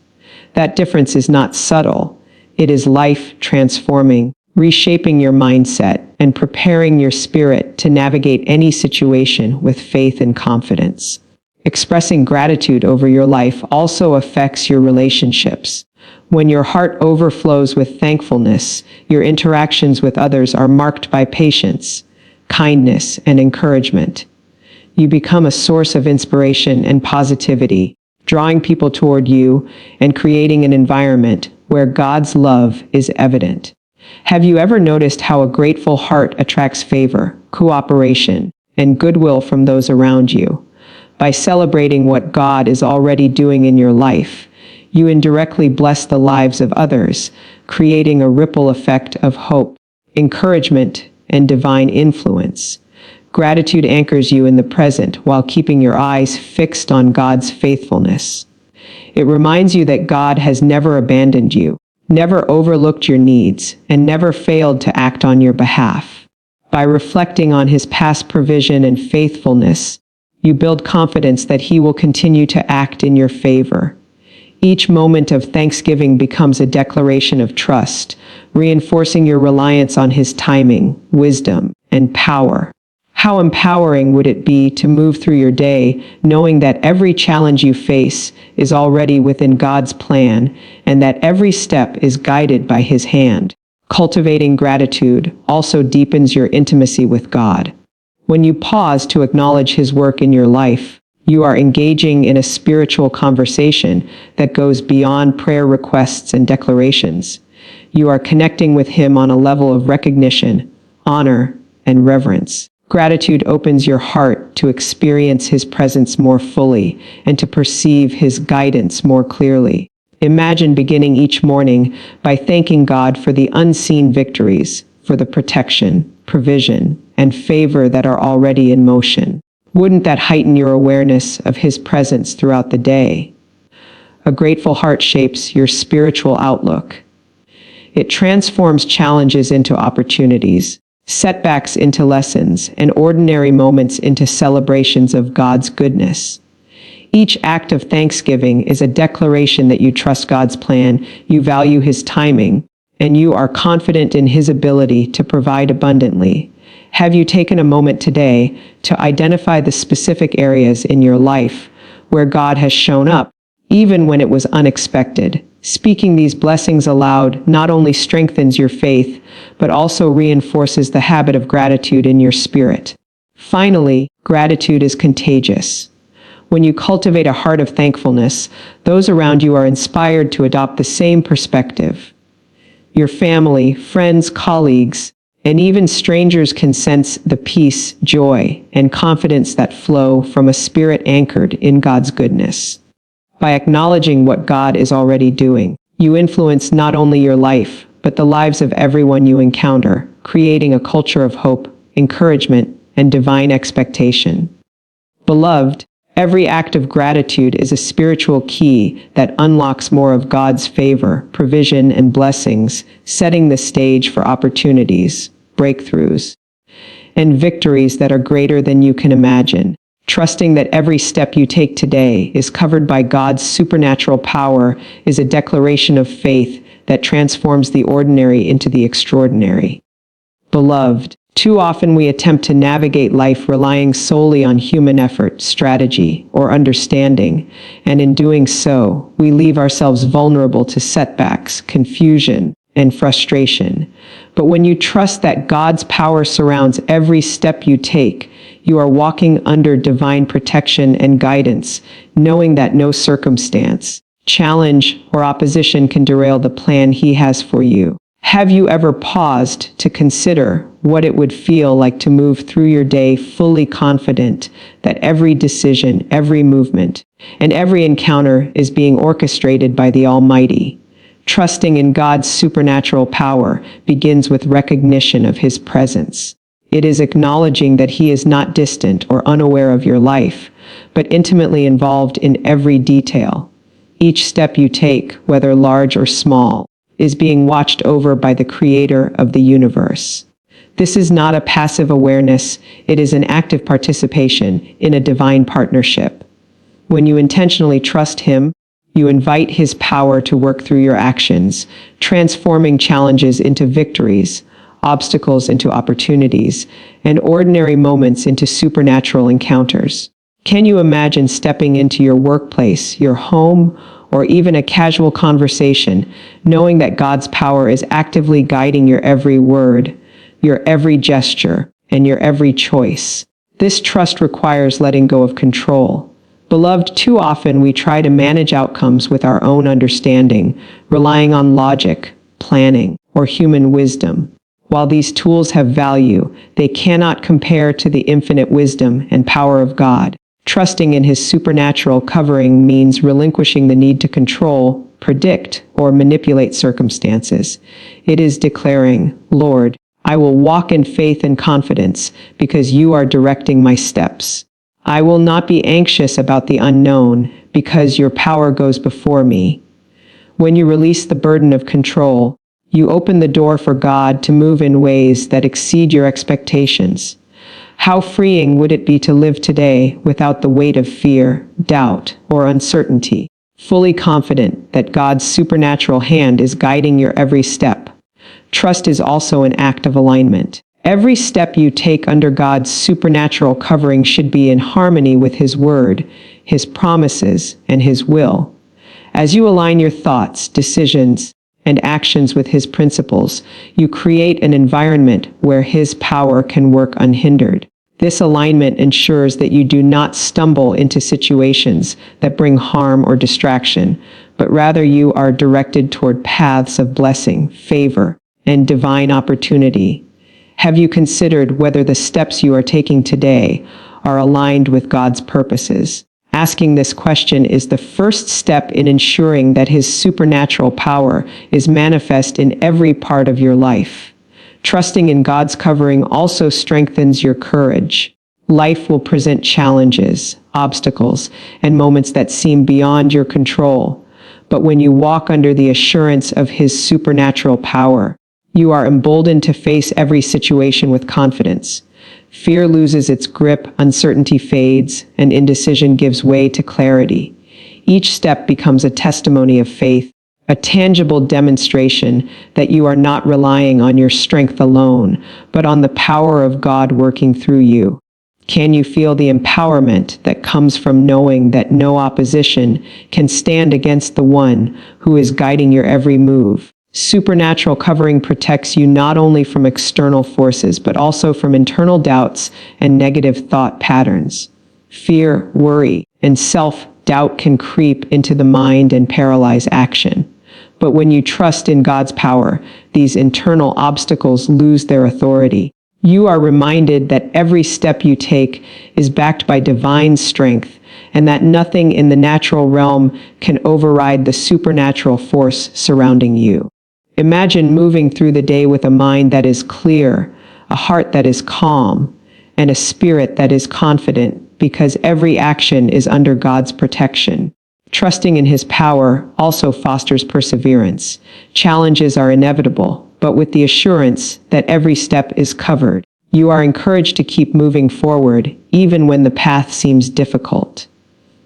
That difference is not subtle. It is life transforming, reshaping your mindset and preparing your spirit to navigate any situation with faith and confidence. Expressing gratitude over your life also affects your relationships. When your heart overflows with thankfulness, your interactions with others are marked by patience, kindness, and encouragement. You become a source of inspiration and positivity, drawing people toward you and creating an environment where God's love is evident. Have you ever noticed how a grateful heart attracts favor, cooperation, and goodwill from those around you? By celebrating what God is already doing in your life, you indirectly bless the lives of others, creating a ripple effect of hope, encouragement, and divine influence. Gratitude anchors you in the present while keeping your eyes fixed on God's faithfulness. It reminds you that God has never abandoned you, never overlooked your needs, and never failed to act on your behalf. By reflecting on His past provision and faithfulness, you build confidence that He will continue to act in your favor. Each moment of thanksgiving becomes a declaration of trust, reinforcing your reliance on His timing, wisdom, and power. How empowering would it be to move through your day knowing that every challenge you face is already within God's plan and that every step is guided by His hand. Cultivating gratitude also deepens your intimacy with God. When you pause to acknowledge His work in your life, you are engaging in a spiritual conversation that goes beyond prayer requests and declarations. You are connecting with Him on a level of recognition, honor, and reverence. Gratitude opens your heart to experience His presence more fully and to perceive His guidance more clearly. Imagine beginning each morning by thanking God for the unseen victories, for the protection, provision, and favor that are already in motion. Wouldn't that heighten your awareness of His presence throughout the day? A grateful heart shapes your spiritual outlook. It transforms challenges into opportunities, setbacks into lessons, and ordinary moments into celebrations of God's goodness. Each act of thanksgiving is a declaration that you trust God's plan, you value His timing, and you are confident in His ability to provide abundantly. Have you taken a moment today to identify the specific areas in your life where God has shown up, even when it was unexpected? Speaking these blessings aloud not only strengthens your faith, but also reinforces the habit of gratitude in your spirit. Finally, gratitude is contagious. When you cultivate a heart of thankfulness, those around you are inspired to adopt the same perspective. Your family, friends, colleagues, and even strangers can sense the peace, joy, and confidence that flow from a spirit anchored in God's goodness. By acknowledging what God is already doing, you influence not only your life, but the lives of everyone you encounter, creating a culture of hope, encouragement, and divine expectation. Beloved, every act of gratitude is a spiritual key that unlocks more of God's favor, provision, and blessings, setting the stage for opportunities, breakthroughs, and victories that are greater than you can imagine. Trusting that every step you take today is covered by God's supernatural power is a declaration of faith that transforms the ordinary into the extraordinary. Beloved, too often we attempt to navigate life relying solely on human effort, strategy, or understanding, and in doing so, we leave ourselves vulnerable to setbacks, confusion, and frustration. But when you trust that God's power surrounds every step you take, you are walking under divine protection and guidance, knowing that no circumstance, challenge, or opposition can derail the plan He has for you. Have you ever paused to consider what it would feel like to move through your day fully confident that every decision, every movement, and every encounter is being orchestrated by the Almighty. Trusting in God's supernatural power begins with recognition of His presence. It is acknowledging that He is not distant or unaware of your life, but intimately involved in every detail. Each step you take, whether large or small, is being watched over by the Creator of the universe. This is not a passive awareness, it is an active participation in a divine partnership. When you intentionally trust Him, you invite His power to work through your actions, transforming challenges into victories, obstacles into opportunities, and ordinary moments into supernatural encounters. Can you imagine stepping into your workplace, your home, or even a casual conversation, knowing that God's power is actively guiding your every word, your every gesture, and your every choice? This trust requires letting go of control. Beloved, too often we try to manage outcomes with our own understanding, relying on logic, planning, or human wisdom. While these tools have value, they cannot compare to the infinite wisdom and power of God. Trusting in His supernatural covering means relinquishing the need to control, predict, or manipulate circumstances. It is declaring, "Lord, I will walk in faith and confidence because You are directing my steps. I will not be anxious about the unknown because Your power goes before me." When you release the burden of control, you open the door for God to move in ways that exceed your expectations. How freeing would it be to live today without the weight of fear, doubt, or uncertainty, fully confident that God's supernatural hand is guiding your every step. Trust is also an act of alignment. Every step you take under God's supernatural covering should be in harmony with His word, His promises, and His will. As you align your thoughts, decisions, and actions with His principles, you create an environment where His power can work unhindered. This alignment ensures that you do not stumble into situations that bring harm or distraction, but rather you are directed toward paths of blessing, favor, and divine opportunity. Have you considered whether the steps you are taking today are aligned with God's purposes? Asking this question is the first step in ensuring that His supernatural power is manifest in every part of your life. Trusting in God's covering also strengthens your courage. Life will present challenges, obstacles, and moments that seem beyond your control. But when you walk under the assurance of His supernatural power, you are emboldened to face every situation with confidence. Fear loses its grip, uncertainty fades, and indecision gives way to clarity. Each step becomes a testimony of faith, a tangible demonstration that you are not relying on your strength alone, but on the power of God working through you. Can you feel the empowerment that comes from knowing that no opposition can stand against the one who is guiding your every move? Supernatural covering protects you not only from external forces, but also from internal doubts and negative thought patterns. Fear, worry, and self-doubt can creep into the mind and paralyze action. But when you trust in God's power, these internal obstacles lose their authority. You are reminded that every step you take is backed by divine strength, and that nothing in the natural realm can override the supernatural force surrounding you. Imagine moving through the day with a mind that is clear, a heart that is calm, and a spirit that is confident, because every action is under God's protection. Trusting in His power also fosters perseverance. Challenges are inevitable, but with the assurance that every step is covered, you are encouraged to keep moving forward, even when the path seems difficult.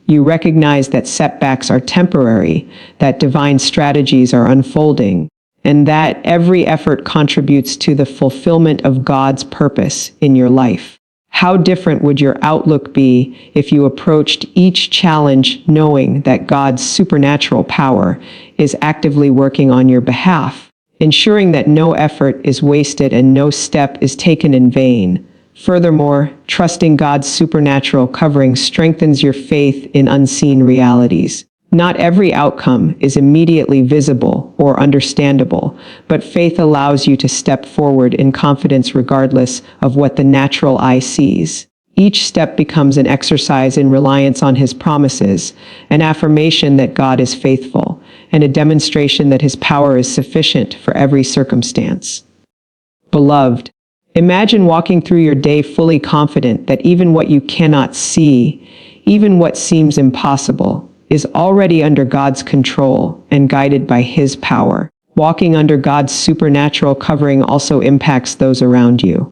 You recognize that setbacks are temporary, that divine strategies are unfolding, and that every effort contributes to the fulfillment of God's purpose in your life. How different would your outlook be if you approached each challenge knowing that God's supernatural power is actively working on your behalf, ensuring that no effort is wasted and no step is taken in vain? Furthermore, trusting God's supernatural covering strengthens your faith in unseen realities. Not every outcome is immediately visible or understandable, but faith allows you to step forward in confidence regardless of what the natural eye sees. Each step becomes an exercise in reliance on His promises, an affirmation that God is faithful, and a demonstration that His power is sufficient for every circumstance. Beloved, imagine walking through your day fully confident that even what you cannot see, even what seems impossible, is already under God's control and guided by His power. Walking under God's supernatural covering also impacts those around you.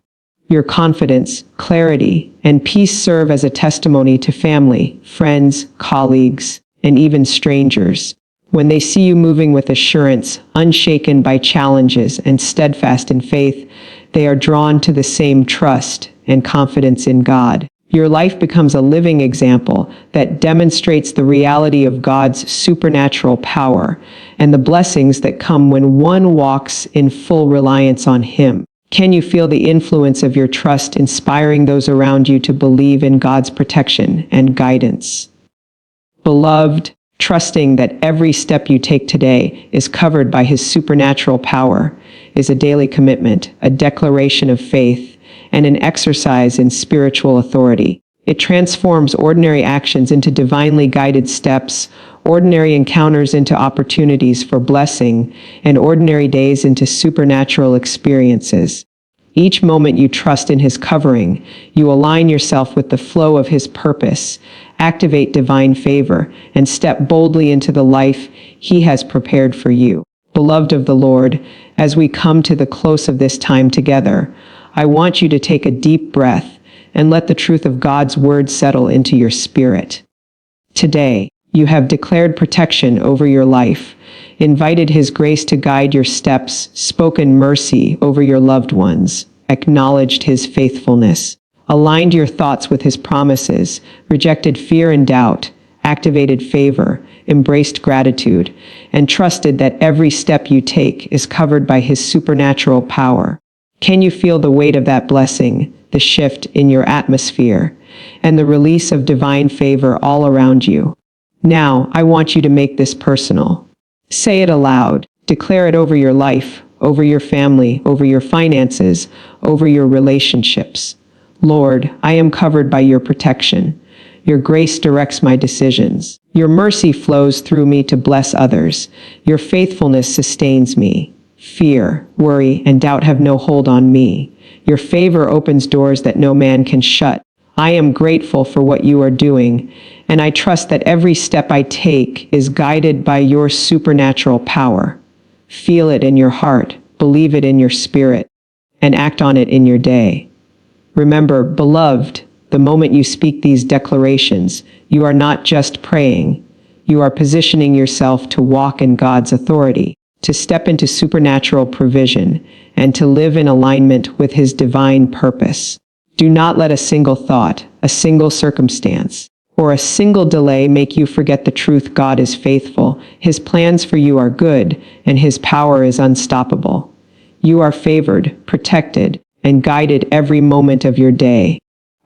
Your confidence, clarity, and peace serve as a testimony to family, friends, colleagues, and even strangers. When they see you moving with assurance, unshaken by challenges, and steadfast in faith, they are drawn to the same trust and confidence in God. Your life becomes a living example that demonstrates the reality of God's supernatural power and the blessings that come when one walks in full reliance on Him. Can you feel the influence of your trust inspiring those around you to believe in God's protection and guidance? Beloved, trusting that every step you take today is covered by His supernatural power is a daily commitment, a declaration of faith, and an exercise in spiritual authority. It transforms ordinary actions into divinely guided steps, ordinary encounters into opportunities for blessing, and ordinary days into supernatural experiences. Each moment you trust in His covering, you align yourself with the flow of His purpose, activate divine favor, and step boldly into the life He has prepared for you. Beloved of the Lord, as we come to the close of this time together, I want you to take a deep breath and let the truth of God's word settle into your spirit. Today, you have declared protection over your life, invited His grace to guide your steps, spoken mercy over your loved ones, acknowledged His faithfulness, aligned your thoughts with His promises, rejected fear and doubt, activated favor, embraced gratitude, and trusted that every step you take is covered by His supernatural power. Can you feel the weight of that blessing, the shift in your atmosphere, and the release of divine favor all around you? Now, I want you to make this personal. Say it aloud. Declare it over your life, over your family, over your finances, over your relationships. Lord, I am covered by your protection. Your grace directs my decisions. Your mercy flows through me to bless others. Your faithfulness sustains me. Fear, worry, and doubt have no hold on me. Your favor opens doors that no man can shut. I am grateful for what you are doing, and I trust that every step I take is guided by your supernatural power. Feel it in your heart, believe it in your spirit, and act on it in your day. Remember, beloved, the moment you speak these declarations, you are not just praying. You are positioning yourself to walk in God's authority, to step into supernatural provision, and to live in alignment with His divine purpose. Do not let a single thought, a single circumstance, or a single delay make you forget the truth. God is faithful, His plans for you are good, and His power is unstoppable. You are favored, protected, and guided every moment of your day.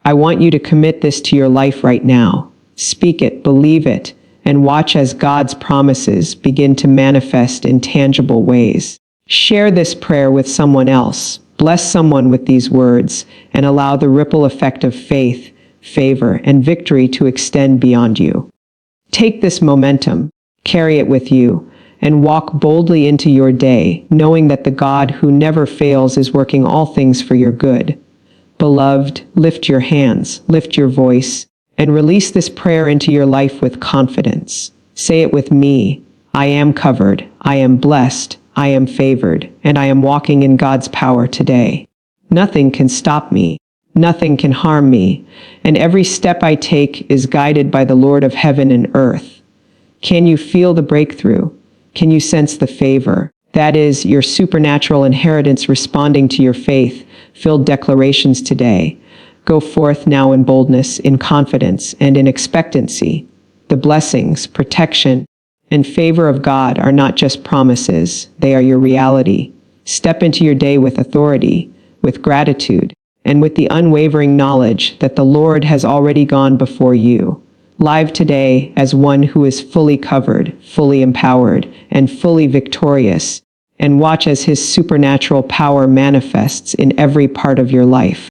I want you to commit this to your life right now. Speak it, believe it, and watch as God's promises begin to manifest in tangible ways. Share this prayer with someone else. Bless someone with these words, and allow the ripple effect of faith, favor, and victory to extend beyond you. Take this momentum, carry it with you, and walk boldly into your day, knowing that the God who never fails is working all things for your good. Beloved, lift your hands, lift your voice, and release this prayer into your life with confidence. Say it with me. I am covered, I am blessed, I am favored, and I am walking in God's power today. Nothing can stop me. Nothing can harm me, and every step I take is guided by the Lord of heaven and earth. Can you feel the breakthrough? Can you sense the favor? That is your supernatural inheritance responding to your faith-filled declarations today. Go forth now in boldness, in confidence, and in expectancy. The blessings, protection, and favor of God are not just promises, they are your reality. Step into your day with authority, with gratitude, and with the unwavering knowledge that the Lord has already gone before you. Live today as one who is fully covered, fully empowered, and fully victorious, and watch as his supernatural power manifests in every part of your life.